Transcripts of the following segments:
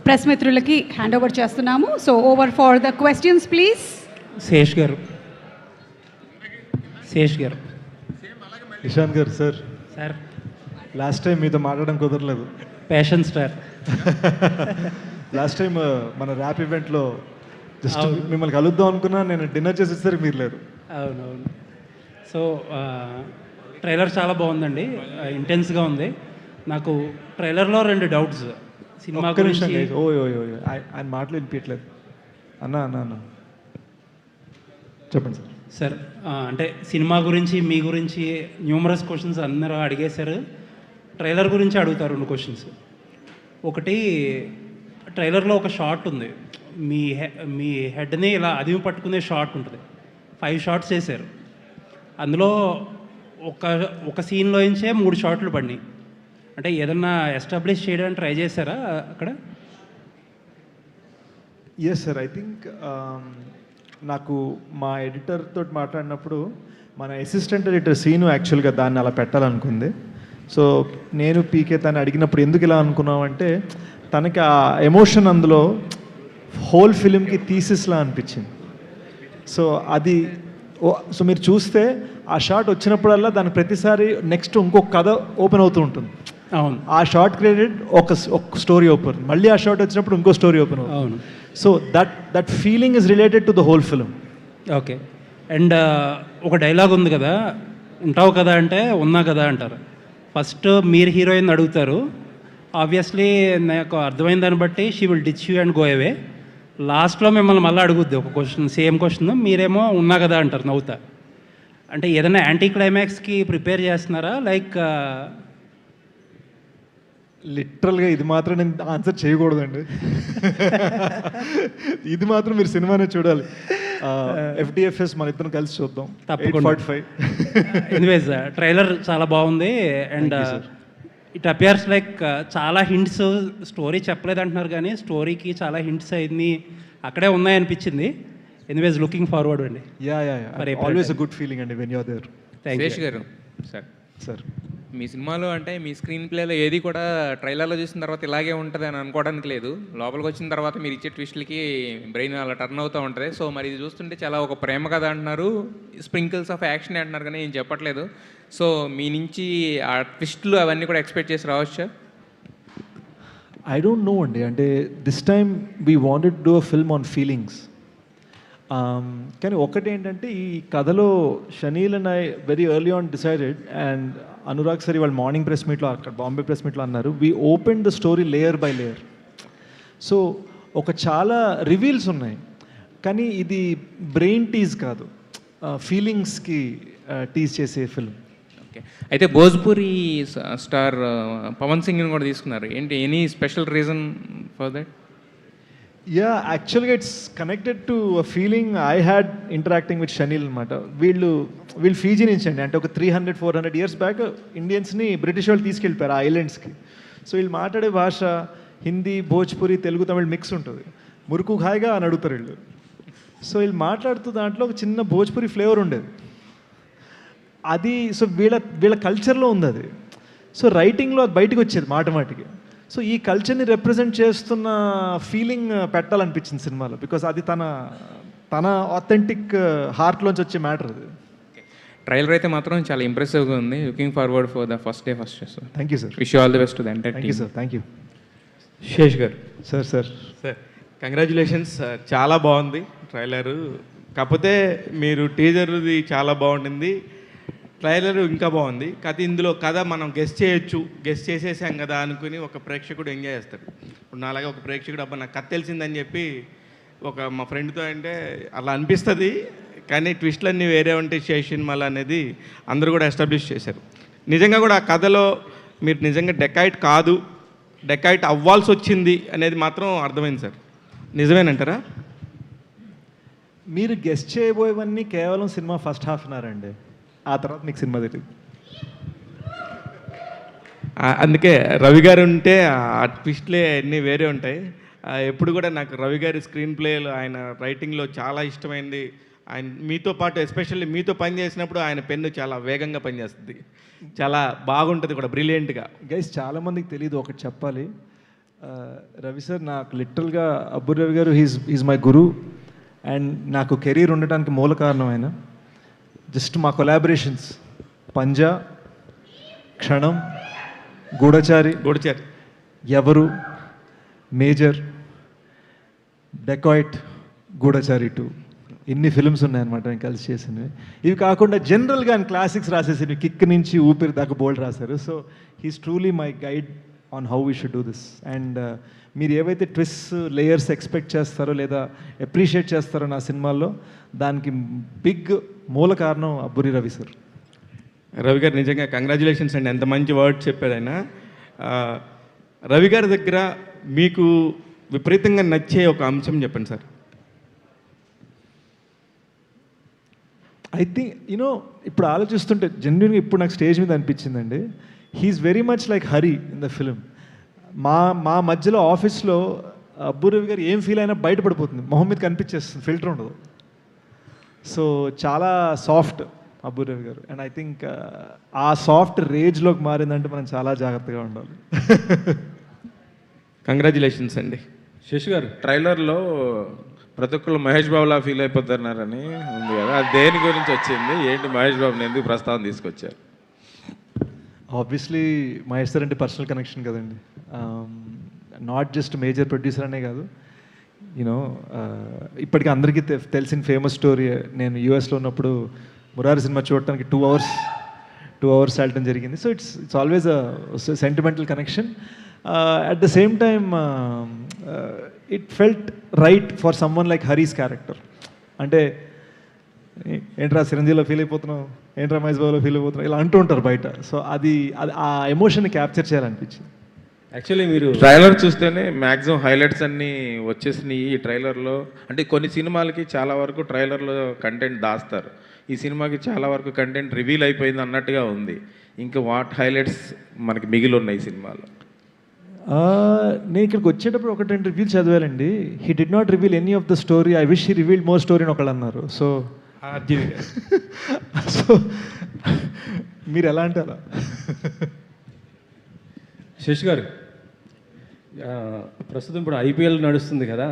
Press మిత్రులకి hand over చేస్తున్నాము. So over for the questions please. Sesh garu. Ishaan గారు సార్. సార్ లాస్ట్ టైం మీతో మాట్లాడడం కుదరలేదు. Passion star. లాస్ట్ టైం మన ర్యాప్ ఈవెంట్లో జస్ట్ మిమ్మల్ని కలుద్దాం అనుకున్నా, నేను డిన్నర్ చేసేసరికి మీరు లేరు. అవునవును. సో ట్రైలర్ చాలా బాగుందండి, ఇంటెన్స్గా ఉంది. నాకు ట్రైలర్లో 2 డౌట్స్. సినిమా గురించి ఆయన మాటలు వినిపించట్లేదు. అన్న చెప్పండి సార్. సార్ అంటే సినిమా గురించి, మీ గురించి న్యూమరస్ క్వశ్చన్స్ అందరూ అడిగేశారు. ట్రైలర్ గురించి అడుగుతారు 2 క్వశ్చన్స్. ఒకటి, ట్రైలర్లో ఒక షాట్ ఉంది, మీ హెడ్ని ఇలా అదిమి పట్టుకునే షాట్ ఉంటుంది. 5 షాట్స్ చేశారు. అందులో ఒక సీన్లో నుంచే 3 షాట్లు పడినాయి. అంటే ఏదన్నా ఎస్టాబ్లిష్ చేయడానికి ట్రై చేశారా అక్కడ? ఎస్ సార్, ఐ థింక్ నాకు మా ఎడిటర్ తోటి మాట్లాడినప్పుడు మన అసిస్టెంట్ ఎడిటర్ సీను యాక్చువల్గా దాన్ని అలా పెట్టాలనుకుంది. సో నేను పీకే తను అడిగినప్పుడు ఎందుకు ఇలా అనుకున్నామంటే, తనకి ఆ ఎమోషన్ అందులో హోల్ ఫిలింకి థీసిస్లా అనిపించింది. సో అది సో మీరు చూస్తే ఆ షాట్ వచ్చినప్పుడల్లా దాని ప్రతిసారి నెక్స్ట్ ఇంకొక కథ ఓపెన్ అవుతూ ఉంటుంది. అవును. ఆ షార్ట్ క్రెడిట్ ఒక స్టోరీ ఓపెన్, మళ్ళీ ఆ షార్ట్ వచ్చినప్పుడు ఇంకో స్టోరీ ఓపెన్ అవుతుంది. అవును. So that feeling is related to the whole film. Okay. And ఒక డైలాగ్ ఉంది కదా, ఉంటావు కదా అంటే ఉన్నా కదా అంటారు. ఫస్ట్ మీరు హీరోయిన్ అడుగుతారు, ఆబ్వియస్లీ నాకు అర్థమైన దాన్ని బట్టి she will ditch you and go away. లాస్ట్లో మిమ్మల్ని మళ్ళీ అడుగుద్ది ఒక క్వశ్చన్, సేమ్ క్వశ్చన్, మీరేమో ఉన్నా కదా అంటారు నవ్వుతా. అంటే ఏదైనా యాంటీ క్లైమాక్స్కి ప్రిపేర్ చేస్తున్నారా? లైక్ లిటరల్గా ఇది మాత్రం నేను ఆన్సర్ చేయకూడదండి. ఇది మాత్రం మీరు సినిమానే చూడాలి. FDFS మన ఇద్దరం కలిసి చూద్దాం. తప్పకుండా. 8:45. ఎనీవేస్ ట్రైలర్ చాలా బాగుంది. అండ్ ఇట్ అపియర్స్ లైక్ చాలా హింట్స్, స్టోరీ చెప్పలేదు అంటున్నారు కానీ స్టోరీకి చాలా హింట్స్ అయింది అక్కడే ఉన్నాయనిపించింది. ఎనీవేస్ లుకింగ్ ఫార్వర్డ్ అండి. Yeah always a good feeling అండి when you are there. Sesh గారు సార్, మీ సినిమాలో అంటే మీ స్క్రీన్ ప్లేలో ఏది కూడా ట్రైలర్లో చూసిన తర్వాత ఇలాగే ఉంటుంది అని అనుకోవడానికి లేదు. లోపలికి వచ్చిన తర్వాత మీరు ఇచ్చే ట్విస్ట్లకి బ్రెయిన్ అలా టర్న్ అవుతూ ఉంటుంది. సో మరి ఇది చూస్తుంటే చాలా ఒక ప్రేమ కథ అంటున్నారు, స్ప్రింకిల్స్ ఆఫ్ యాక్షన్ అంటున్నారు కానీ ఏం చెప్పట్లేదు. సో మీ నుంచి ఆ ట్విస్ట్లు అవన్నీ కూడా ఎక్స్పెక్ట్ చేసి రావచ్చా? ఐ డోంట్ నో అండి. అంటే this time we wanted to do a film on feelings. కానీ ఒకటి ఏంటంటే, ఈ కథలో chenille and I very early on decided, and Anurag సరి వాళ్ళు మార్నింగ్ ప్రెస్ మీట్లో అక్కడ బాంబే ప్రెస్ మీట్లో అన్నారు, we open the story layer by layer. So ఒక చాలా రివీల్స్ ఉన్నాయి, కానీ ఇది బ్రెయిన్ టీజ్ కాదు, ఫీలింగ్స్కి టీజ్ చేసే ఫిల్మ్. ఓకే. అయితే భోజ్పురి స్టార్ పవన్ సింగ్ని కూడా తీసుకున్నారు, ఏంటి any special reason for that? Yeah, యాక్చువల్గా it's connected to a feeling I had interacting with Shaneel అనమాట. వీళ్ళు ఫీజీ నుంచి అండి, అంటే ఒక 300-400 ఇయర్స్ బ్యాక్ ఇండియన్స్ని బ్రిటిష్ వాళ్ళు తీసుకెళ్ళిపోయారు ఆ ఐలాండ్స్కి. సో వీళ్ళు మాట్లాడే భాష హిందీ, భోజ్పురి, తెలుగు, తమిళ్ మిక్స్ ఉంటుంది. మురుకు హాయిగా అని అడుగుతారు వీళ్ళు. సో వీళ్ళు మాట్లాడుతూ దాంట్లో ఒక చిన్న భోజ్పురి ఫ్లేవర్ ఉండేది. అది సో వీళ్ళ కల్చర్లో ఉంది అది. సో రైటింగ్లో అది బయటకు వచ్చేది మాటికి. సో ఈ కల్చర్ని రిప్రజెంట్ చేస్తున్న ఫీలింగ్ పెట్టాలనిపించింది సినిమాలో, బికాస్ అది తన ఆథెంటిక్ హార్ట్లోంచి వచ్చే మ్యాటర్ అది. ట్రైలర్ అయితే మాత్రం చాలా ఇంప్రెసివ్గా ఉంది. Looking forward for the first day first show. Thank you sir. Wish you all the best to the entire thank you sir. Thank you. Sesh గారు. Sir congratulations. చాలా బాగుంది ట్రైలరు. కాకపోతే మీరు టీజర్ది చాలా బాగుంటుంది, ట్రైలర్ ఇంకా బాగుంది. కథ ఇందులో కథ మనం గెస్ట్ చేసేసాం కదా అనుకుని ఒక ప్రేక్షకుడు ఎంజాయ్ చేస్తాడు. ఇప్పుడు నాలాగే ఒక ప్రేక్షకుడు అబ్బా నాకు కథ తెలిసిందని చెప్పి మా ఫ్రెండ్తో అంటే అలా అనిపిస్తుంది, కానీ ట్విస్ట్లన్నీ వేరే ఉంటాయి శేష్ సినిమాలు అనేది అందరూ కూడా ఎస్టాబ్లిష్ చేశారు. నిజంగా కూడా ఆ కథలో మీరు నిజంగా డెకాయిట్ అవ్వాల్సి వచ్చింది అనేది మాత్రం అర్థమైంది సార్. నిజమేనంటారా? మీరు గెస్ట్ చేయబోయేవన్నీ కేవలం సినిమా ఫస్ట్ హాఫ్ అన్నారండి, ఆ తర్వాత మీకు సినిమా తెలియదు. అందుకే రవి గారు ఉంటే ఆ ట్విస్ట్లే అన్నీ వేరే ఉంటాయి. ఎప్పుడు కూడా నాకు రవి గారి స్క్రీన్ ప్లేలు, ఆయన రైటింగ్లో చాలా ఇష్టమైంది. ఆయన మీతో పాటు ఎస్పెషల్లీ మీతో పని చేసినప్పుడు ఆయన పెన్ను చాలా వేగంగా పనిచేస్తుంది, చాలా బాగుంటుంది కూడా, బ్రిలియంట్గా. గైస్ చాలామందికి తెలియదు, ఒకటి చెప్పాలి. రవి సార్, నాకు లిటరల్గా అబ్బు రవి గారు హీజ్ మై గురు, అండ్ నాకు కెరీర్ ఉండటానికి మూల కారణం ఆయన. జస్ట్ మా కొలాబరేషన్స్ పంజా, క్షణం, గూఢచారి, ఎవరు, మేజర్, డెకాయిట్, గూఢచారి 2, ఇన్ని ఫిల్మ్స్ ఉన్నాయన్నమాట నేను కలిసి చేసినవి. ఇవి కాకుండా జనరల్గా ఆయన క్లాసిక్స్ రాసేసినవి, కిక్ నుంచి ఊపిరి దాకా బోల్డ్ రాశారు. So he's truly my guide on how we should do this. And మీరు ఏవైతే ట్విస్ట్ లేయర్స్ ఎక్స్పెక్ట్ చేస్తారో లేదా అప్రిషియేట్ చేస్తారో నా సినిమాల్లో, దానికి బిగ్ మూల కారణం అబ్బూరి రవి సార్. రవి గారు నిజంగా కంగ్రాచులేషన్స్ అండి, ఎంత మంచి వర్డ్ చెప్పాడు ఆయన. రవి గారి దగ్గర మీకు విపరీతంగా నచ్చే ఒక అంశం చెప్పండి సార్. ఐ థింక్ ఇప్పుడు ఆలోచిస్తుంటే జెన్యున్గా ఇప్పుడు నాకు స్టేజ్ మీద అనిపించిందండి, he's very much like Hari in the film. మా మధ్యలో ఆఫీస్లో అబ్బు రవి గారు ఏం ఫీల్ అయినా బయటపడిపోతుంది, మొహం మీద కనిపించేస్తుంది, ఫిల్టర్ ఉండదు. సో చాలా సాఫ్ట్ అబ్బు రవి గారు. అండ్ ఐ థింక్ ఆ సాఫ్ట్ రేజ్లోకి మారిందంటే మనం చాలా జాగ్రత్తగా ఉండాలి. కంగ్రాచులేషన్స్ అండి. శశి గారు, ట్రైలర్లో ప్రతి ఒక్కళ్ళు మహేష్ బాబులా ఫీల్ అయిపోతున్నారని ఉంది కదా, అది దేని గురించి వచ్చింది, ఏంటి మహేష్ బాబుని ఎందుకు ప్రస్తావన తీసుకొచ్చారు? ఆబ్వియస్లీ మహేష్ సార్ అంటే పర్సనల్ కనెక్షన్ కదండి, నాట్ జస్ట్ మేజర్ ప్రొడ్యూసర్ అనే కాదు. ఇప్పటికీ అందరికీ తెలిసిన ఫేమస్ స్టోరీ, నేను యూఎస్లో ఉన్నప్పుడు మురారి సినిమా చూడటానికి 2 hours వెళ్ళటం జరిగింది. So it's always a sentimental connection. At the same time it felt right for someone like Hari's character. అంటే ఏంట్రా చిరంజీవిలో ఫీల్ అయిపోతున్నావు, ఏంట్రా మహేష్ బాబులో ఫీల్ అయిపోతున్నావు, ఇలా అంటూ ఉంటారు బయట. సో అది ఆ ఎమోషన్ని క్యాప్చర్ చేయాలనిపించింది. యాక్చువల్లీ మీరు ట్రైలర్ చూస్తేనే మ్యాక్సిమం హైలైట్స్ అన్నీ వచ్చేసినాయి ఈ ట్రైలర్లో. అంటే కొన్ని సినిమాలకి చాలా వరకు ట్రైలర్లో కంటెంట్ దాస్తారు, ఈ సినిమాకి చాలా వరకు కంటెంట్ రివీల్ అయిపోయింది అన్నట్టుగా ఉంది. ఇంకా వాట్ హైలైట్స్ మనకి మిగిలి ఉన్నాయి ఈ సినిమాలో? నేను ఇక్కడికి వచ్చేటప్పుడు 1-2 రివ్యూలు చదివానండి. He did not reveal any of the story, I wish he revealed more story అని ఒకళ్ళు అన్నారు. సో మీరు ఎలా అంటారా? శశి గారు, ప్రస్తుతం ఇప్పుడు ఐపీఎల్ నడుస్తుంది కదా,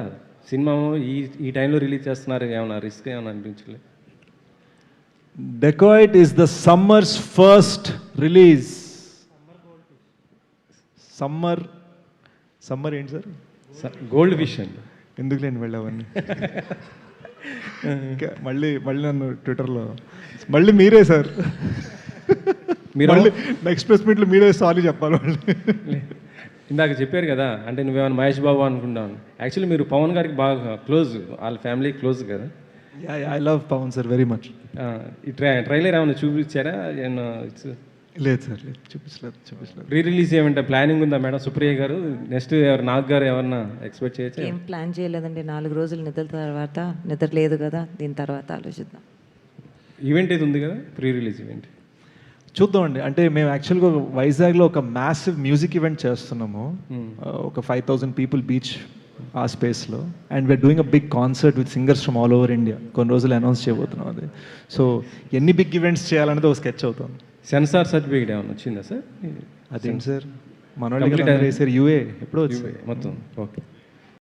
సినిమా ఈ టైంలో రిలీజ్ చేస్తున్నారు, ఏమన్నా రిస్క్ ఏమైనా అనిపించలేదు? Dacoit is the summers first release. Summer ఏంటి సార్? గోల్డ్ విష్ అండి. ఎందుకు లేని వెళ్ళవన్నీ మళ్ళీ నన్ను ట్విట్టర్లో మళ్ళీ మీరే సార్, మీరు నెక్స్ట్ ప్రెస్ మీట్లో మీరే సారీ చెప్పాలి వాళ్ళు. ఇందాక చెప్పారు కదా, అంటే నువ్వేమైనా మహేష్ బాబు అనుకుంటాను. యాక్చువల్లీ మీరు పవన్ గారికి బాగా క్లోజ్, వాళ్ళ ఫ్యామిలీ క్లోజ్ కదా. I love Pawan sir very much. ఈ ట్రైలర్ ఏమైనా చూపించారా? లేదు సార్, లేదు, చూపించలేదు. రీ రిలీజ్ ఏమంటే ప్లానింగ్ ఉందా మేడం? సుప్రియ గారు నెక్స్ట్ నాగ్ గారు ఎవరన్నా ఎక్స్పెక్ట్ చేయొచ్చా? ఏం ప్లాన్ చేయలేదండి, 4 రోజులు నిద్ర లేదు కదా, దీని తర్వాత ఆలోచిద్దాం. ఈవెంట్ ఏది ఉంది కదా, ప్రీ రిలీజ్ ఈవెంట్ చూద్దామండి. అంటే మేము యాక్చువల్గా వైజాగ్లో ఒక మ్యాసివ్ మ్యూజిక్ ఈవెంట్ చేస్తున్నాము, ఒక 5,000 పీపుల్ బీచ్ ఆ స్పేస్లో. And we're doing a big concert with singers from all over India. కొన్ని రోజులు అనౌన్స్ చేయబోతున్నాం అది. సో ఎన్ని బిగ్ ఈవెంట్స్ చేయాలనేది ఒక స్కెచ్ అవుతాం. సెన్సార్ సర్టిఫికేట్ ఏమైనా వచ్చిందా సార్? అదేంటి సార్, మన వాళ్ళు యూఏ ఎప్పుడో మొత్తం ఓకే.